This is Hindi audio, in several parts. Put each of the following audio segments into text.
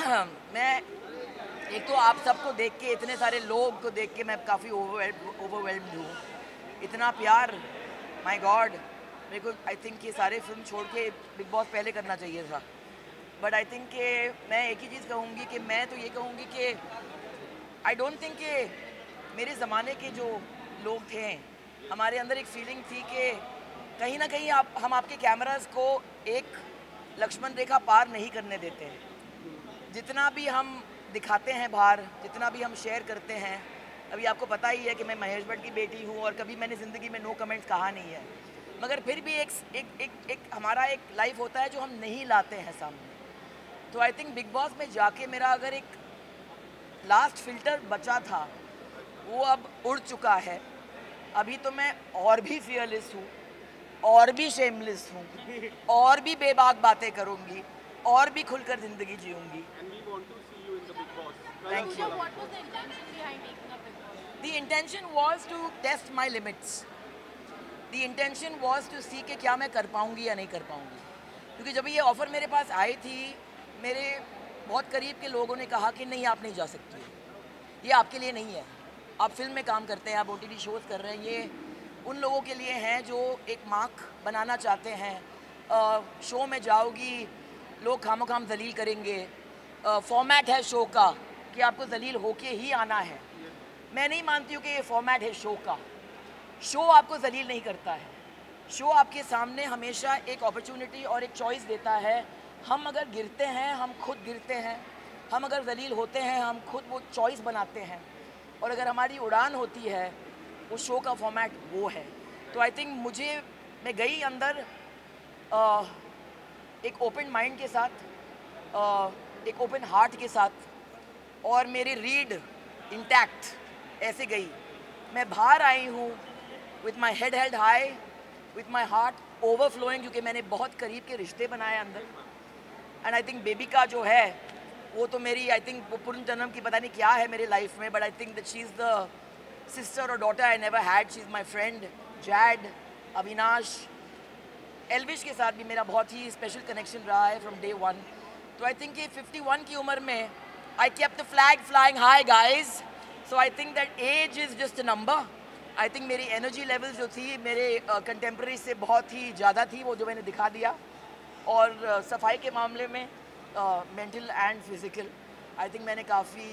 मैं एक तो आप सबको देख के, इतने सारे लोग को देख के मैं काफ़ी ओवरवेल्म्ड हूँ। इतना प्यार, माय गॉड। मेरे को आई थिंक ये सारे फिल्म छोड़ के बिग बॉस पहले करना चाहिए था। बट आई थिंक कि मैं एक ही चीज़ कहूँगी कि मैं तो ये कहूँगी कि आई डोंट थिंक कि मेरे ज़माने के जो लोग थे, हमारे अंदर एक फीलिंग थी कि कहीं ना कहीं हम आपके कैमरास को एक लक्ष्मण रेखा पार नहीं करने देते हैं। जितना भी हम दिखाते हैं बाहर, जितना भी हम शेयर करते हैं, अभी आपको पता ही है कि मैं महेश भट्ट की बेटी हूँ और कभी मैंने ज़िंदगी में नो कमेंट्स कहा नहीं है, मगर फिर भी एक हमारा एक लाइफ होता है जो हम नहीं लाते हैं सामने। तो आई थिंक बिग बॉस में जाके मेरा अगर एक लास्ट फिल्टर बचा था वो अब उड़ चुका है। अभी तो मैं और भी फियरलेस हूँ, और भी शेमलेस हूँ, और भी बेबाक बातें करूँगी, और भी खुलकर ज़िंदगी जीऊँगी। Thank you. So what was the intention behind taking up Big Boss? The intention was to test my limits. The intention was to see कि क्या मैं कर पाऊँगी या नहीं कर पाऊँगी। क्योंकि जब ये ऑफ़र मेरे पास आई थी, मेरे बहुत करीब के लोगों ने कहा कि नहीं, आप नहीं जा सकती, ये आपके लिए नहीं है। आप फिल्म में काम करते हैं, आप OTT शोज़ कर रहे हैं, ये उन लोगों के लिए हैं जो एक मार्क बनाना चाहते हैं। शो में जाओगी, लोग खामोखाम जलील करेंगे। फॉर्मेट है शो का कि आपको जलील होके ही आना है। मैं नहीं मानती हूँ कि ये फॉर्मेट है शो का। शो आपको जलील नहीं करता है। शो आपके सामने हमेशा एक अपॉर्चुनिटी और एक चॉइस देता है। हम अगर गिरते हैं, हम खुद गिरते हैं। हम अगर जलील होते हैं, हम खुद वो चॉइस बनाते हैं। और अगर हमारी उड़ान होती है, उस शो का फॉर्मेट वो है। तो आई थिंक मैं गई अंदर एक ओपन माइंड के साथ, एक ओपन हार्ट के साथ, और मेरी रीड इंटैक्ट ऐसे गई। मैं बाहर आई हूँ with my head held high, with my heart overflowing, क्योंकि मैंने बहुत करीब के रिश्ते बनाए अंदर। एंड आई थिंक बेबी का जो है वो तो मेरी, आई थिंक वो पूर्ण जन्म की पता नहीं क्या है मेरे लाइफ में, but I think that she is the sister और daughter I never had. She is my friend. Jad, Avinash, Elvish के साथ भी मेरा बहुत ही स्पेशल कनेक्शन रहा है फ्रॉम डे वन। तो आई थिंक कि 51 की उम्र में I kept the flag flying high guys. So I think that age is just a number. I think मेरी एनर्जी लेवल जो थी मेरे कंटेम्प्रेरी से बहुत ही ज़्यादा थी, वो जो मैंने दिखा दिया। और सफाई के मामले में mental and physical I think मैंने काफ़ी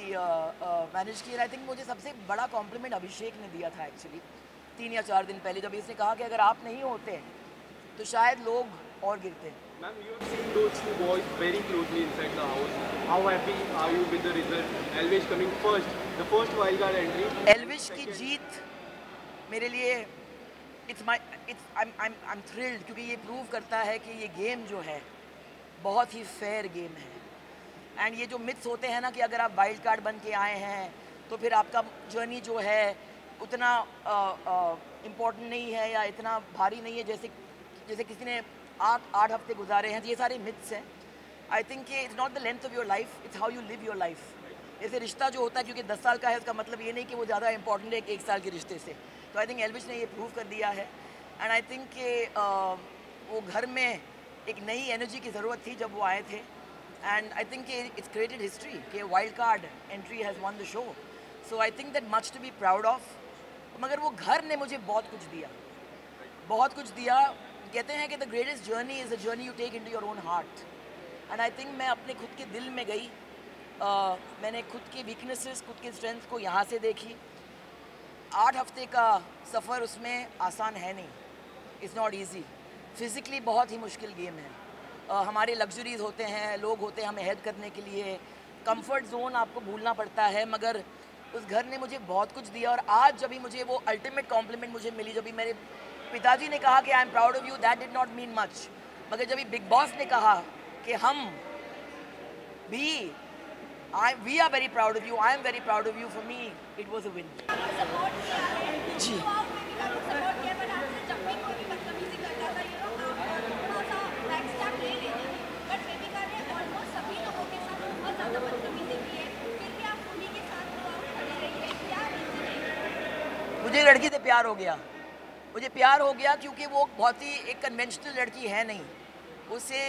मैनेज किया। आई थिंक मुझे सबसे बड़ा कॉम्प्लीमेंट अभिषेक ने दिया था एक्चुअली 3 या 4 दिन पहले, जब इसने कहा कि अगर आप नहीं होते तो शायद लोग और गिरते। Ma'am, you have seen those two boys very closely inside the house. How happy are you with the result? Elvish coming first, the first wildcard entry. Elvish की जीत मेरे लिए I'm thrilled, क्योंकि ये प्रूव करता है कि ये गेम जो है बहुत ही फेयर गेम है। एंड ये जो मिथ्स होते हैं ना कि अगर आप वाइल्ड कार्ड बन के आए हैं तो फिर आपका जर्नी जो है उतना इम्पोर्टेंट नहीं है या इतना भारी नहीं है जैसे किसी ने 8 हफ्ते गुजारे हैं। ये सारे मिथ्स हैं। आई think it's not the length of your life, it's how you live your life. जैसे रिश्ता जो होता है, क्योंकि 10 साल का है, उसका मतलब ये नहीं कि वो ज़्यादा इंपॉर्टेंट है 1 साल के रिश्ते से। तो आई थिंक एल्विश ने ये प्रूव कर दिया है। एंड आई थिंक कि वो घर में एक नई एनर्जी की ज़रूरत थी जब वो आए थे। And I think it's created history कि wild card entry has won the show. So I think that much to be proud of. मगर वो घर ने मुझे बहुत कुछ दिया, बहुत कुछ दिया। कहते हैं कि the greatest journey is a journey you take into your own heart. And I think मैं अपने खुद के दिल में गई। मैंने खुद के वीकनेसेस, खुद के स्ट्रेंथ को यहाँ से देखी। 8 हफ्ते का सफ़र उसमें आसान है नहीं, इट्स नॉट ईजी। फिज़िकली बहुत ही मुश्किल गेम है। हमारे लग्जरीज होते हैं, लोग होते हैं हमें हेल्प करने के लिए, कंफर्ट जोन आपको भूलना पड़ता है, मगर उस घर ने मुझे बहुत कुछ दिया। और आज जब भी मुझे वो अल्टीमेट कॉम्प्लीमेंट मुझे मिली, जब भी मेरे पिताजी ने कहा कि I am proud of you, that did not mean much. मगर जब भी बिग बॉस ने कहा कि हम भी we are very proud of you, I am very proud of you, for me it was a win. जी, मुझे लड़की से प्यार हो गया। मुझे प्यार हो गया क्योंकि वो बहुत ही एक कन्वेंशनल लड़की है नहीं। उसे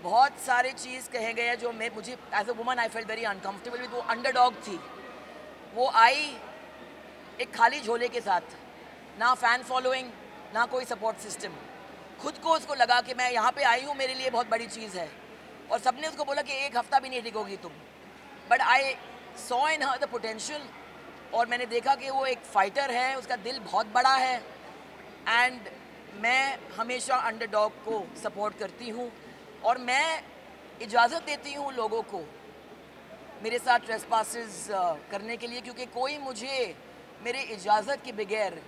बहुत सारे चीज़ कहे गए जो मैं मुझे as a woman I felt very uncomfortable with. वो अंडरडॉग थी, वो आई एक खाली झोले के साथ, ना फ़ैन फॉलोइंग ना कोई सपोर्ट सिस्टम। खुद को उसको लगा कि मैं यहाँ पे आई हूँ, मेरे लिए बहुत बड़ी चीज़ है, और सबने उसको बोला कि एक हफ्ता भी नहीं टिकोगी तुम। But I saw in her the potential, और मैंने देखा कि वो एक फ़ाइटर है, उसका दिल बहुत बड़ा है। एंड मैं हमेशा अंडरडॉग को सपोर्ट करती हूँ, और मैं इजाज़त देती हूँ लोगों को मेरे साथ ट्रेसपासेस करने के लिए, क्योंकि कोई मुझे मेरे इजाज़त के बगैर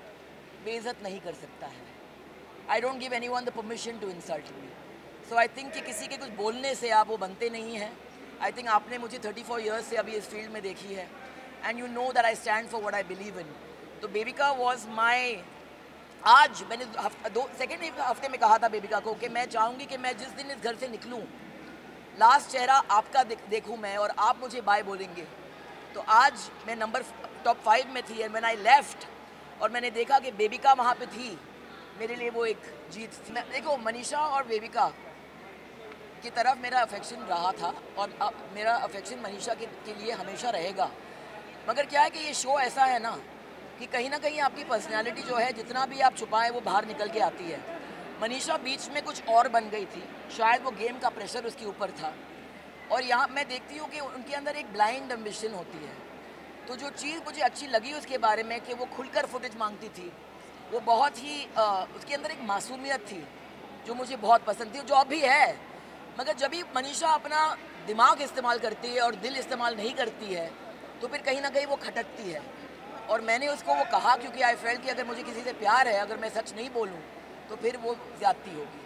बेइज्जत नहीं कर सकता है। I don't give anyone the permission to insult me. So I think कि किसी के कुछ बोलने से आप वो बनते नहीं हैं। आई थिंक आपने मुझे 34 ईयर्स से अभी इस फील्ड में देखी है, and you know that I stand for what I believe in. तो बेबिका वॉज माई, आज मैंने सेकेंड हफ्ते में कहा था बेबिका को कि मैं चाहूँगी कि मैं जिस दिन इस घर से निकलूँ, लास्ट चेहरा आपका देखूँ मैं, और आप मुझे बाय बोलेंगे। तो आज मैं नंबर टॉप 5 में थी, एंड व्हेन आई लेफ्ट और मैंने देखा कि बेबिका वहाँ पे थी, मेरे लिए वो एक जीत थी। देखो, मनीषा और बेबिका की तरफ मेरा अफेक्शन रहा था, और मेरा अफेक्शन मनीषा के लिए हमेशा रहेगा। मगर क्या है कि ये शो ऐसा है ना कि कहीं ना कहीं आपकी पर्सनैलिटी जो है, जितना भी आप छुपाएं वो बाहर निकल के आती है। मनीषा बीच में कुछ और बन गई थी, शायद वो गेम का प्रेशर उसके ऊपर था, और यहाँ मैं देखती हूँ कि उनके अंदर एक ब्लाइंड एम्बिशन होती है। तो जो चीज़ मुझे अच्छी लगी उसके बारे में कि वो खुलकर फुटेज मांगती थी, वो बहुत ही उसके अंदर एक मासूमियत थी जो मुझे बहुत पसंद थी, जो अब भी है। मगर जब भी मनीषा अपना दिमाग इस्तेमाल करती है और दिल इस्तेमाल नहीं करती है, तो फिर कहीं ना कहीं वो खटकती है। और मैंने उसको वो कहा, क्योंकि आई फेल्ट कि अगर मुझे किसी से प्यार है, अगर मैं सच नहीं बोलूँ तो फिर वो ज़्यादती होगी।